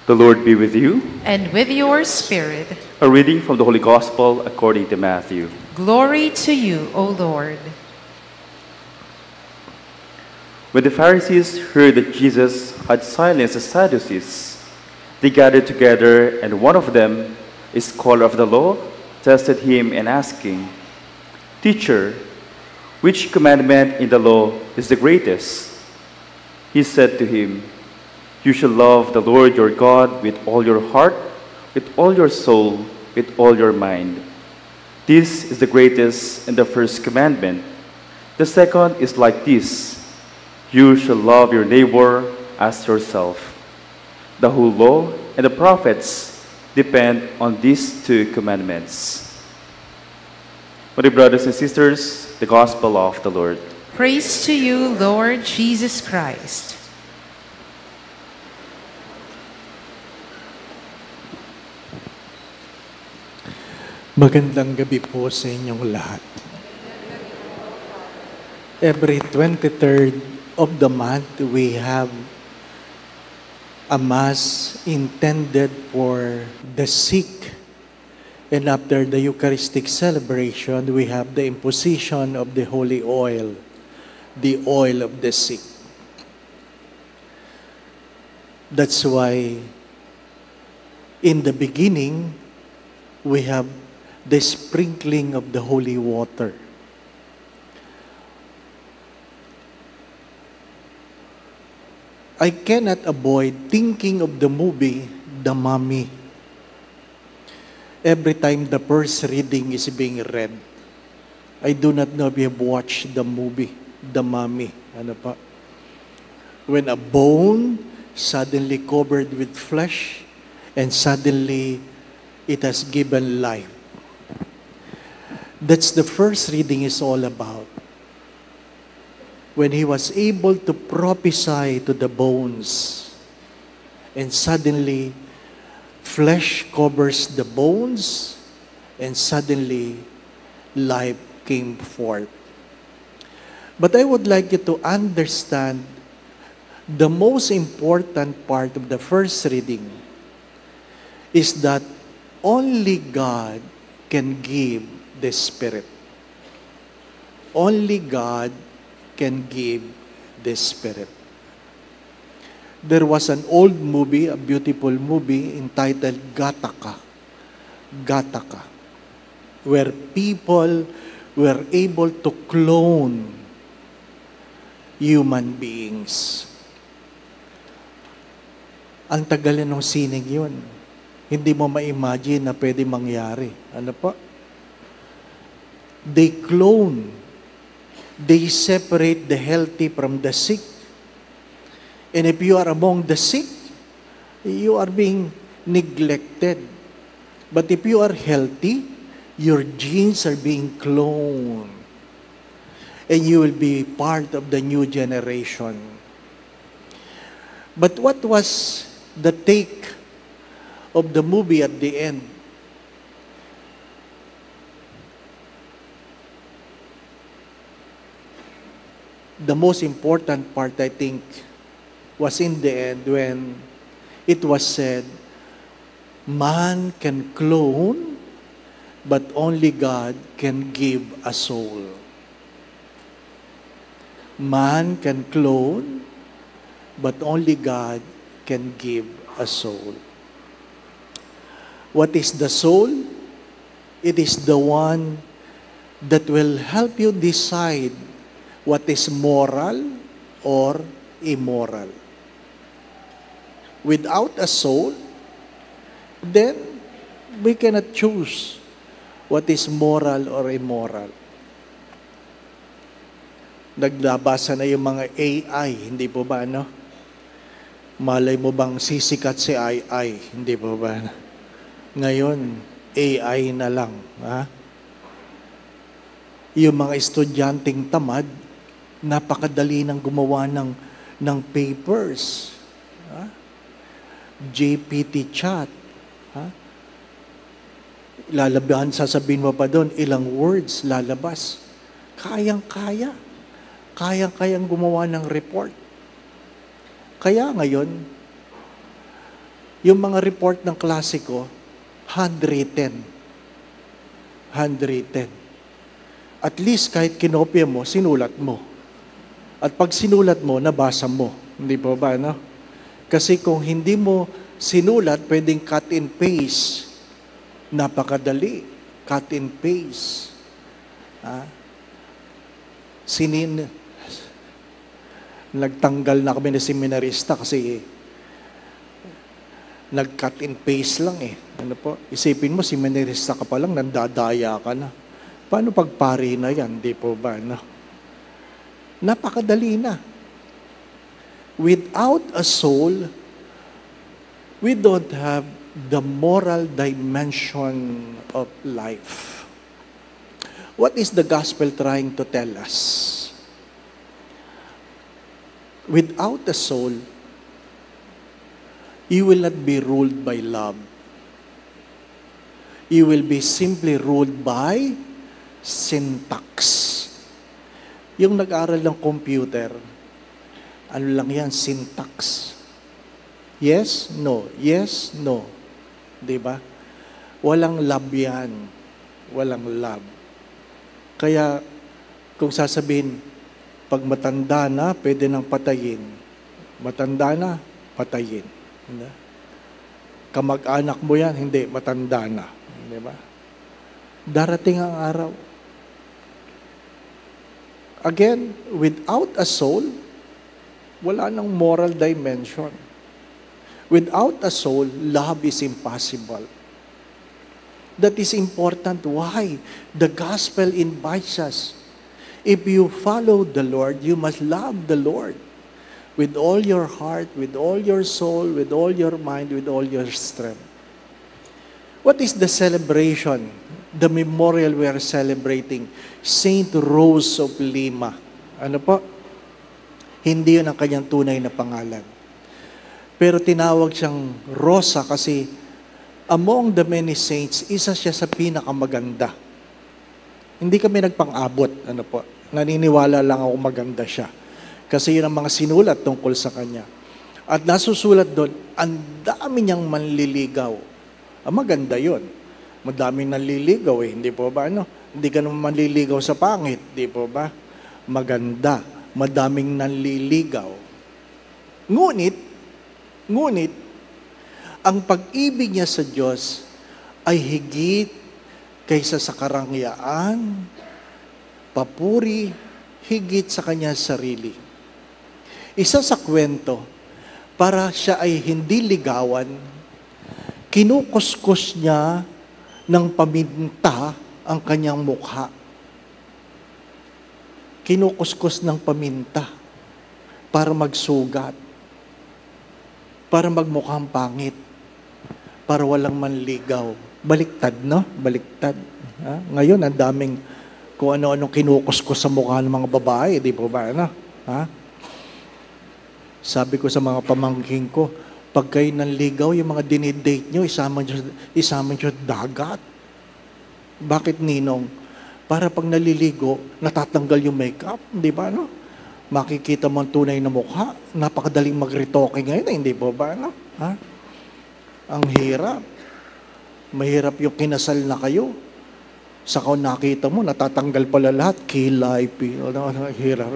The Lord be with you. And with your spirit. A reading from the Holy Gospel according to Matthew. Glory to you, O Lord. When the Pharisees heard that Jesus had silenced the Sadducees, they gathered together, and one of them, a scholar of the law, tested him and asking, "Teacher, which commandment in the law is the greatest?" He said to him, "You shall love the Lord your God with all your heart, with all your soul, with all your mind. This is the greatest and the first commandment. The second is like this: you shall love your neighbor as yourself. The whole law and the prophets depend on these two commandments." My dear brothers and sisters, the Gospel of the Lord. Praise to you, Lord Jesus Christ. Magandang gabi po sa inyong lahat. Every 23rd of the month, we have a Mass intended for the sick. And after the Eucharistic celebration, we have the imposition of the holy oil, the oil of the sick. That's why in the beginning, we have the sprinkling of the holy water. I cannot avoid thinking of the movie, The Mummy. Every time the first reading is being read, I do not know if you have watched the movie, The Mummy. Ano pa? When a bone suddenly covered with flesh and suddenly it has given life. That's the first reading is all about. When he was able to prophesy to the bones, and suddenly flesh covers the bones, and suddenly life came forth. But I would like you to understand the most important part of the first reading is that only God can give the Spirit. Only God can give the Spirit. There was an old movie, a beautiful movie entitled Gattaca. Gattaca. Where people were able to clone human beings. Ang tagal ng sining yun. Hindi mo ma-imagine na pwede mangyari. Ano po? They clone. They separate the healthy from the sick. And if you are among the sick, you are being neglected. But if you are healthy, your genes are being cloned. And you will be part of the new generation. But what was the take of the movie at the end? The most important part, I think, was in the end when it was said, man can clone, but only God can give a soul. Man can clone, but only God can give a soul. What is the soul? It is the one that will help you decide what is moral or immoral. Without a soul, then we cannot choose what is moral or immoral. Naglabasa na yung mga AI, hindi po ba, no? Malay mo bang sisikat si AI, hindi po ba? Ngayon, AI na lang. Ha? Yung mga estudyanteng tamad, napakadali nang gumawa ng papers. Ha? GPT chat. Ha? Lalabahan, sasabihin mo pa doon, ilang words lalabas. Kayang-kaya. Kayang-kayang gumawa ng report. Kaya ngayon, Yung mga report ng klase ko, handwritten. Handwritten. At least kahit kinopya mo, sinulat mo. At pag sinulat mo, nabasa mo. Hindi po ba, no? Kasi kung hindi mo sinulat, pwedeng cut and paste. Napakadali. Cut and paste. Nagtanggal na kami na seminarista kasi nag-cut and paste lang eh. Ano po? Isipin mo, seminarista ka pa lang, nandadaya ka na. Paano pagpari na yan? Di po ba? No? Napakadali na. Without a soul, we don't have the moral dimension of life. What is the gospel trying to tell us? Without a soul, you will not be ruled by love. You will be simply ruled by syntax. Yung nag-aral ng computer, ano lang yan, syntax. Yes, no. Yes, no. Diba? Walang love yan. Walang love. Kaya, kung sasabihin, pag matanda na, pwede nang patayin. Matanda na, patayin. Kamag-anak mo yan, hindi, matanda na. Diba? Darating ang araw. Again, without a soul, wala nang moral dimension. Without a soul, love is impossible. That is important. Why? The gospel invites us. If you follow the Lord, you must love the Lord. With all your heart, with all your soul, with all your mind, with all your strength. What is the celebration? The memorial we are celebrating. Saint Rose of Lima. Ano po? Hindi yun ang kanyang tunay na pangalan. Pero tinawag siyang Rosa kasi among the many saints, isa siya sa pinakamaganda. Hindi kami nagpang-abot. Ano po? Naniniwala lang ako maganda siya. Kasi yun ang mga sinulat tungkol sa kanya. At nasusulat doon, ang dami niyang manliligaw. Maganda yun. Madaming nanliligaw eh. Hindi po ba? Ano? Hindi ka naman manliligaw sa pangit. Hindi po ba? Maganda. Madaming nanliligaw. Ngunit, ang pag-ibig niya sa Diyos ay higit kaysa sa karangyaan, papuri, higit sa kanya sarili. Isa sa kwento, para siya ay hindi ligawan, kinukuskus niya ng paminta ang kanyang mukha. Kinukuskus ng paminta para magsugat, para magmukhang pangit, para walang manligaw. Baliktad, no? Baliktad. Ha? Ngayon, ang daming kung ano-anong kinukuskus sa mukha ng mga babae, di po ba? Ano? Ha? Sabi ko sa mga pamangking ko, pag kayo nanligaw, yung mga dinidate nyo, isama nyo dagat. Bakit, Ninong? Para pag naliligo, natatanggal yung makeup, di ba? No? Makikita mo ang tunay na mukha. Napakadaling mag-retoke ngayon, hindi po ba? No? Ha? Ang hirap. Mahirap yung kinasal na kayo. Saka nakita mo, natatanggal pala lahat. Kilay, hirap.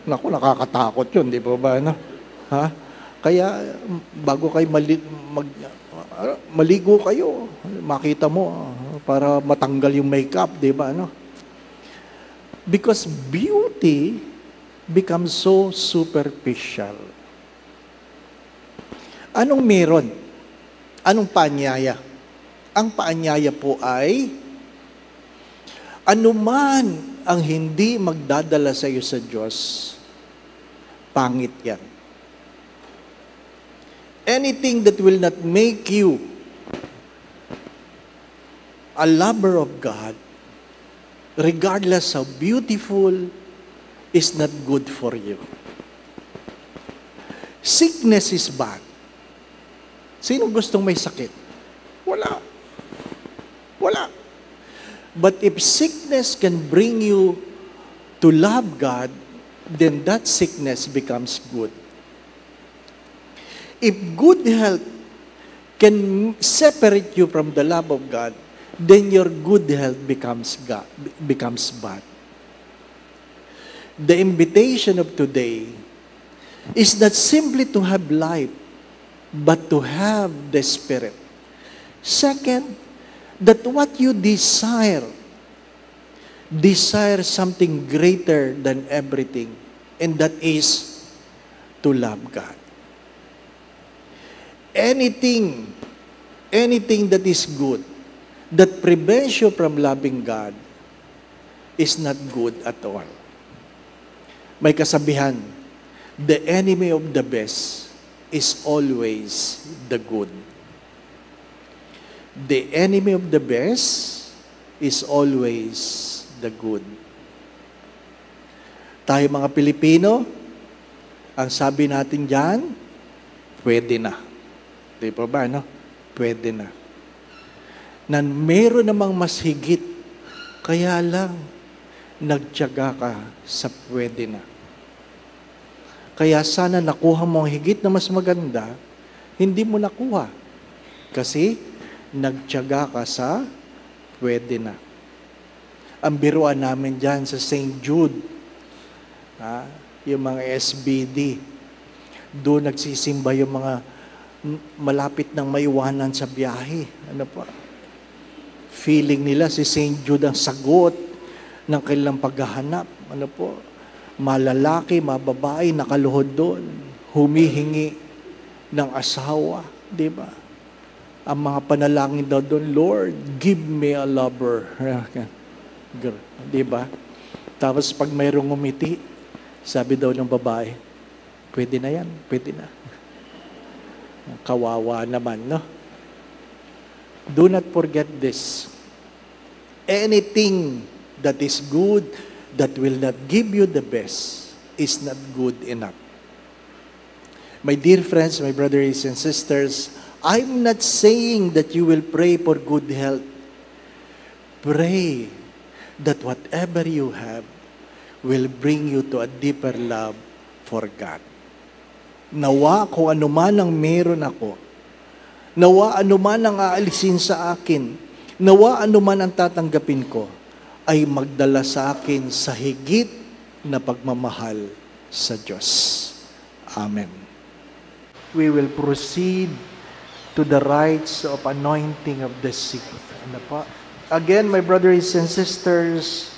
Naku, nakakatakot yun, di po ba? No? Ha? Kaya, bago kayo maligo kayo, makita mo, para matanggal yung makeup, di ba? No? Because beauty becomes so superficial. Anong meron? Anong paanyaya? Ang paanyaya po ay, anuman ang hindi magdadala sa iyo sa Diyos, pangit yan. Anything that will not make you a lover of God, regardless how beautiful, is not good for you. Sickness is bad. Sino gustong may sakit? Wala. Wala. But if sickness can bring you to love God, then that sickness becomes good. If good health can separate you from the love of God, then your good health becomes bad. The invitation of today is not simply to have life, but to have the Spirit. Second, that what you desire something greater than everything, and that is to love God. Anything that is good, that prevents you from loving God, is not good at all. May kasabihan, the enemy of the best is always the good. The enemy of the best is always the good. Tayo mga Pilipino, ang sabi natin dyan, pwede na. Di ba ba, no? Pwede na. Na meron namang mas higit, kaya lang, nagtiyaga ka sa pwede na. Kaya sana nakuha mo ang higit na mas maganda, hindi mo nakuha. Kasi, nagtiyaga ka sa pwede na. Ang biruan namin dyan sa St. Jude, yung mga SBD, doon nagsisimba yung mga malapit ng maiwanan sa biyahe. Ano pa? Feeling nila si St. Jude ang sagot ng kanilang paghahanap. Ano po? Malalaki, mababae, nakaluhod doon, humihingi ng asawa. Di ba? Ang mga panalangin daw doon, Lord, give me a lover. Di ba? Tapos pag mayroong umiti, sabi daw ng babae, pwede na yan, pwede na. Kawawa naman, no? Do not forget this. Anything that is good, that will not give you the best, is not good enough. My dear friends, my brothers and sisters, I'm not saying that you will pray for good health. Pray that whatever you have will bring you to a deeper love for God. Nawa kung ano man ang meron ako, nawa ano man ang aalisin sa akin, nawa ano man ang tatanggapin ko, ay magdala sa akin sa higit na pagmamahal sa Diyos. Amen. We will proceed to the rites of anointing of the sick. Again, my brothers and sisters,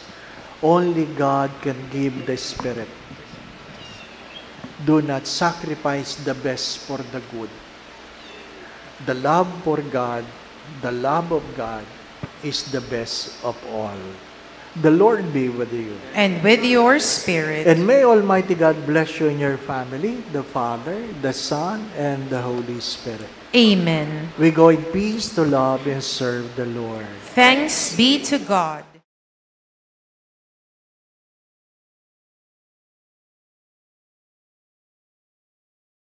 only God can give the Spirit. Do not sacrifice the best for the good. The love for God, the love of God, is the best of all. The Lord be with you. And with your spirit. And may Almighty God bless you and your family, the Father, the Son, and the Holy Spirit. Amen. We go in peace to love and serve the Lord. Thanks be to God.